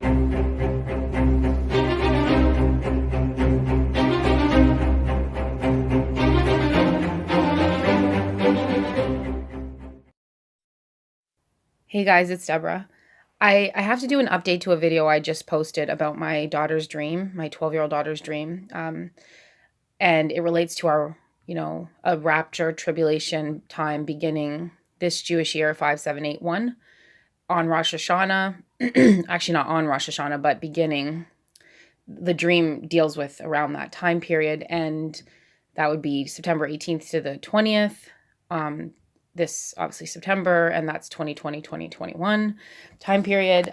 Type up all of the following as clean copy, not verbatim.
Hey guys, it's Deborah. I have to do an update to a video I just posted about my daughter's dream, my 12-year-old daughter's dream. And it relates to our, a rapture tribulation time beginning this Jewish year, 5781, on Rosh Hashanah. Actually, not on Rosh Hashanah, but beginning. The dream deals with around that time period, and that would be September 18th to the 20th. This obviously September, and that's 2020, 2021 time period.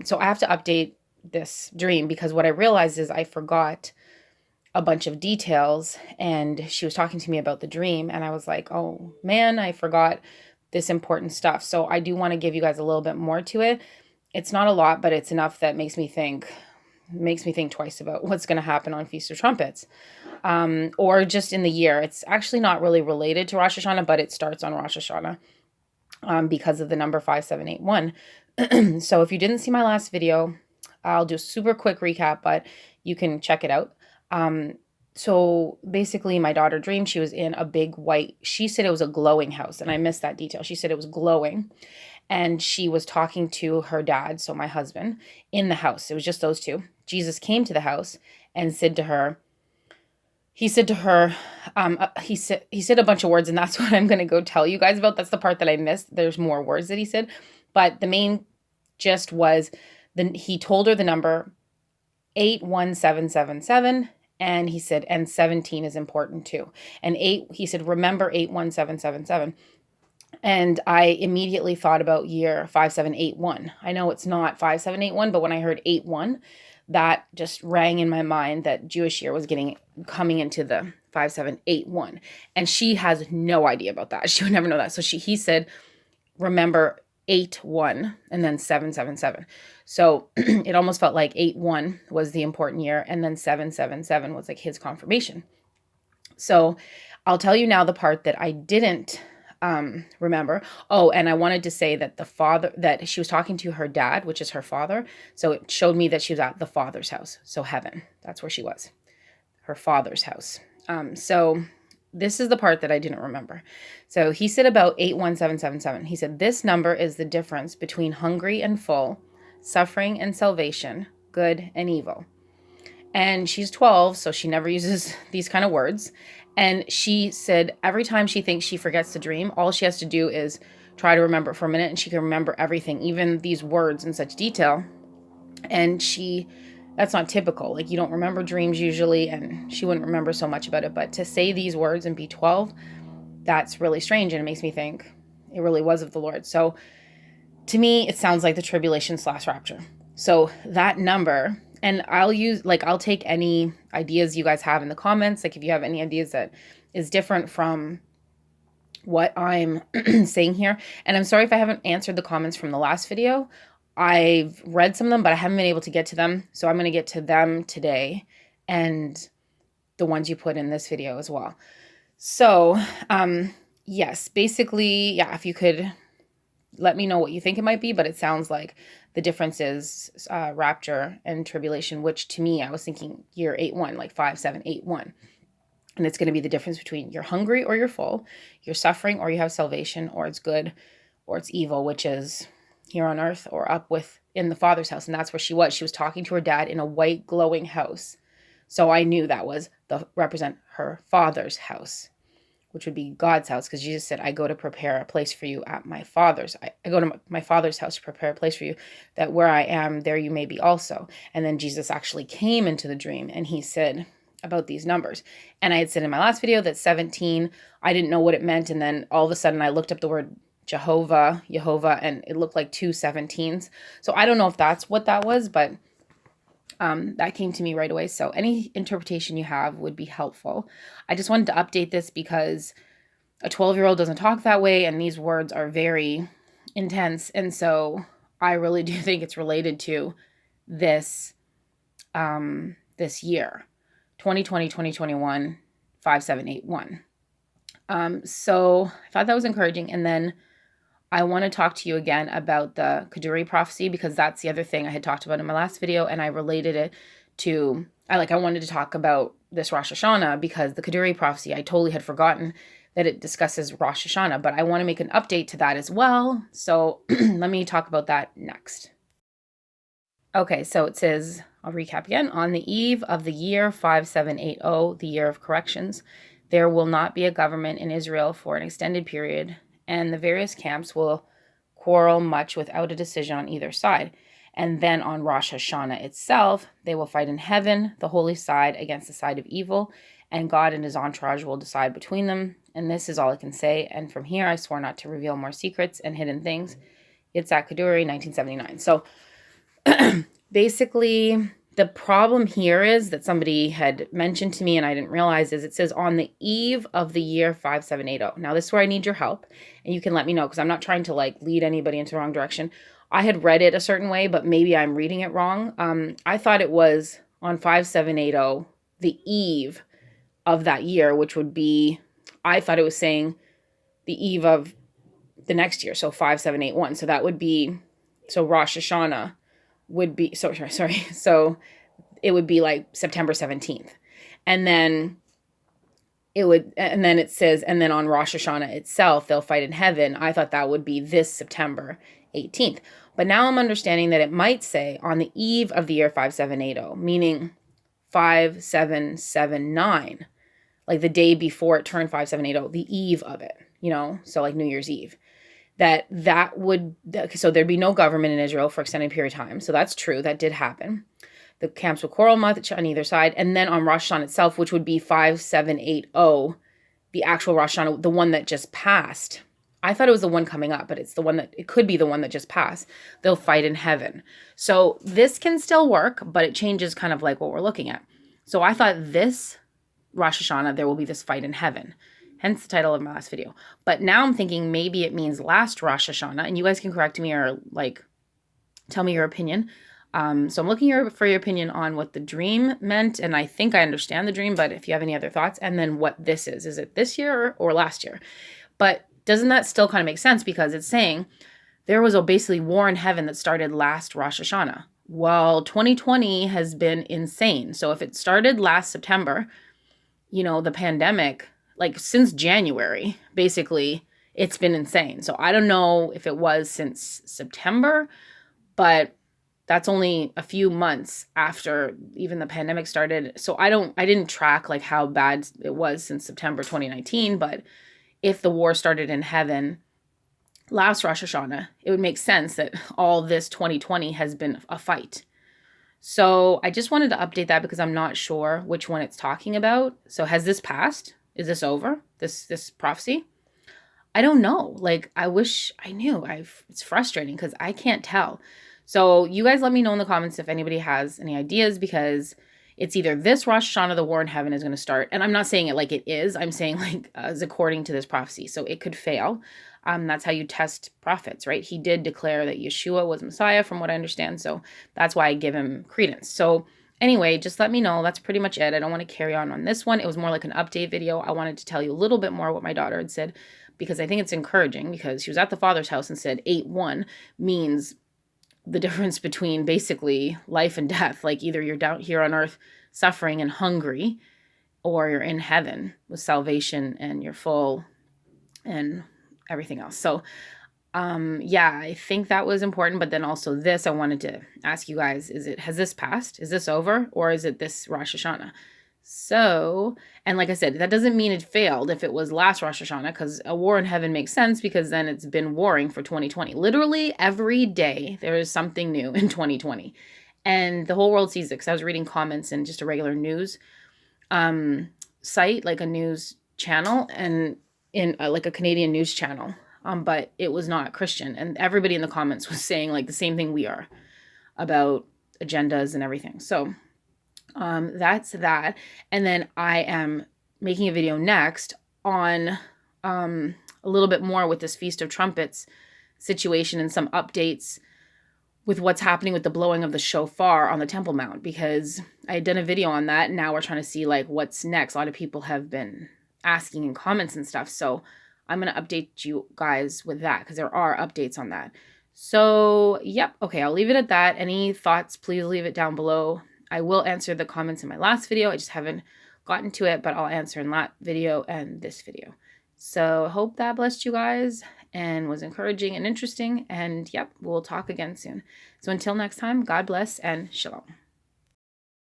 So I have to update this dream because what I realized is I forgot a bunch of details, and she was talking to me about the dream, and I was like, oh man, I forgot this important stuff. So I do want to give you guys a little bit more to it. It's not a lot, but it's enough that makes me think twice about what's going to happen on Feast of Trumpets. Or just in the year. It's actually not really related to Rosh Hashanah, but it starts on Rosh Hashanah because of the number 5781. So if you didn't see my last video, I'll do a super quick recap, but you can check it out. So basically my daughter dreamed she was in a big white, she said it was a glowing house, and I missed that detail. She said it was glowing, and she was talking to her dad, so my husband, in the house. It was just those two. Jesus came to the house and said to her, he said a bunch of words, and that's what I'm going to go tell you guys about. That's the part that I missed. There's more words that he said, but the main gist was he told her the number 81777, and he said, and 17 is important too. And he said, remember 81777. And I immediately thought about year 5781. I know it's not 5781, but when I heard 81, that just rang in my mind that Jewish year was coming into the 5781. And she has no idea about that. She would never know that. So he said, remember 81 and then 777. So it almost felt like 81 was the important year, and then 777 was like his confirmation. So I'll tell you now the part that I didn't remember. Oh, and I wanted to say that that she was talking to her dad, which is her father. So it showed me that she was at the Father's house. So heaven, that's where she was, her father's house. So this is the part that I didn't remember. So he said about 81777. He said, this number is the difference between hungry and full, suffering and salvation, good and evil. And she's 12, so she never uses these kind of words. And she said every time she thinks she forgets the dream, all she has to do is try to remember it for a minute, and she can remember everything, even these words in such detail. And that's not typical. Like, you don't remember dreams usually, and she wouldn't remember so much about it. But to say these words and be 12, that's really strange, and it makes me think it really was of the Lord. So to me, it sounds like the tribulation / rapture. So that number... And I'll take any ideas you guys have in the comments. Like, if you have any ideas that is different from what I'm saying here. And I'm sorry if I haven't answered the comments from the last video. I've read some of them, but I haven't been able to get to them. So I'm going to get to them today, and the ones you put in this video as well. So, yes, basically, yeah, if you could let me know what you think it might be, but it sounds like the difference is rapture and tribulation, which to me, I was thinking year 81, like 5781. And it's going to be the difference between you're hungry or you're full, you're suffering or you have salvation, or it's good or it's evil, which is here on earth or up in the Father's house. And that's where she was. She was talking to her dad in a white glowing house. So I knew that was represent her Father's house, which would be God's house, because Jesus said, I go to prepare a place for you at my Father's. I go to my Father's house to prepare a place for you, that where I am, there you may be also. And then Jesus actually came into the dream, and he said about these numbers. And I had said in my last video that 17, I didn't know what it meant. And then all of a sudden I looked up the word Jehovah, and it looked like 2 17s. So I don't know if that's what that was, but that came to me right away. So any interpretation you have would be helpful. I just wanted to update this because a 12-year-old doesn't talk that way, and these words are very intense. And so I really do think it's related to this, this year, 2020, 2021, 5781. So I thought that was encouraging. And then I want to talk to you again about the Kaduri prophecy, because that's the other thing I had talked about in my last video, and I related it to, I wanted to talk about this Rosh Hashanah, because the Kaduri prophecy, I totally had forgotten that it discusses Rosh Hashanah, but I want to make an update to that as well. So let me talk about that next. Okay, so it says, I'll recap again. On the eve of the year 5780, the year of corrections, there will not be a government in Israel for an extended period, and the various camps will quarrel much without a decision on either side. And then on Rosh Hashanah itself, they will fight in heaven, the holy side against the side of evil, and God and his entourage will decide between them. And this is all I can say. And from here, I swore not to reveal more secrets and hidden things. It's at Kaduri, 1979. So basically, the problem here is that somebody had mentioned to me and I didn't realize is it says on the eve of the year 5780. Now, this is where I need your help, and you can let me know, because I'm not trying to lead anybody into the wrong direction. I had read it a certain way, but maybe I'm reading it wrong. I thought it was on 5780, the eve of that year, which would be, I thought it was saying the eve of the next year, so 5781. So that would be, so Rosh Hashanah would be, so it would be like September 17th. And then it says, and then on Rosh Hashanah itself, they'll fight in heaven. I thought that would be this September 18th. But now I'm understanding that it might say on the eve of the year 5780, meaning 5779, like the day before it turned 5780, the eve of it, so like New Year's Eve. So there'd be no government in Israel for extended period of time. So that's true. That did happen. The camps will quarrel much on either side. And then on Rosh Hashanah itself, which would be 5780, the actual Rosh Hashanah, the one that just passed. I thought it was the one coming up, but it could be the one that just passed. They'll fight in heaven. So this can still work, but it changes kind of like what we're looking at. So I thought this Rosh Hashanah, there will be this fight in heaven. Hence the title of my last video. But now I'm thinking maybe it means last Rosh Hashanah, and you guys can correct me or tell me your opinion. So I'm looking for your opinion on what the dream meant, and I think I understand the dream, but if you have any other thoughts, and then what this is. Is it this year or last year? But doesn't that still kind of make sense? Because it's saying there was a basically war in heaven that started last Rosh Hashanah. Well, 2020 has been insane. So if it started last September, the pandemic, since January, basically, it's been insane. So I don't know if it was since September, but that's only a few months after even the pandemic started. So I didn't track how bad it was since September 2019, but if the war started in heaven last Rosh Hashanah, it would make sense that all this 2020 has been a fight. So I just wanted to update that because I'm not sure which one it's talking about. So has this passed? Is this over? This prophecy? I don't know. I wish I knew. It's frustrating because I can't tell. So you guys let me know in the comments if anybody has any ideas, because it's either this Rosh Hashanah, the war in heaven is going to start. And I'm not saying it like it is. I'm saying as according to this prophecy. So it could fail. That's how you test prophets, right? He did declare that Yeshua was Messiah, from what I understand. So that's why I give him credence. So anyway, just let me know. That's pretty much it. I don't want to carry on this one. It was more like an update video. I wanted to tell you a little bit more what my daughter had said, because I think it's encouraging, because she was at the Father's house and said 8-1 means the difference between basically life and death. Either you're down here on earth suffering and hungry, or you're in heaven with salvation and you're full and everything else. So yeah, I think that was important. But then also this, I wanted to ask you guys, has this passed? Is this over? Or is it this Rosh Hashanah? So, and like I said, that doesn't mean it failed if it was last Rosh Hashanah, because a war in heaven makes sense, because then it's been warring for 2020. Literally every day there is something new in 2020. And the whole world sees it, because I was reading comments in just a regular news site, a news channel, and in a Canadian news channel. But it was not Christian. And everybody in the comments was saying the same thing we are about agendas and everything. So that's that. And then I am making a video next on a little bit more with this Feast of Trumpets situation and some updates with what's happening with the blowing of the shofar on the Temple Mount, because I had done a video on that. And now we're trying to see what's next. A lot of people have been asking in comments and stuff. So I'm going to update you guys with that because there are updates on that. So, yep. Okay, I'll leave it at that. Any thoughts, please leave it down below. I will answer the comments in my last video. I just haven't gotten to it, but I'll answer in that video and this video. So I hope that blessed you guys and was encouraging and interesting. And yep, we'll talk again soon. So until next time, God bless and shalom.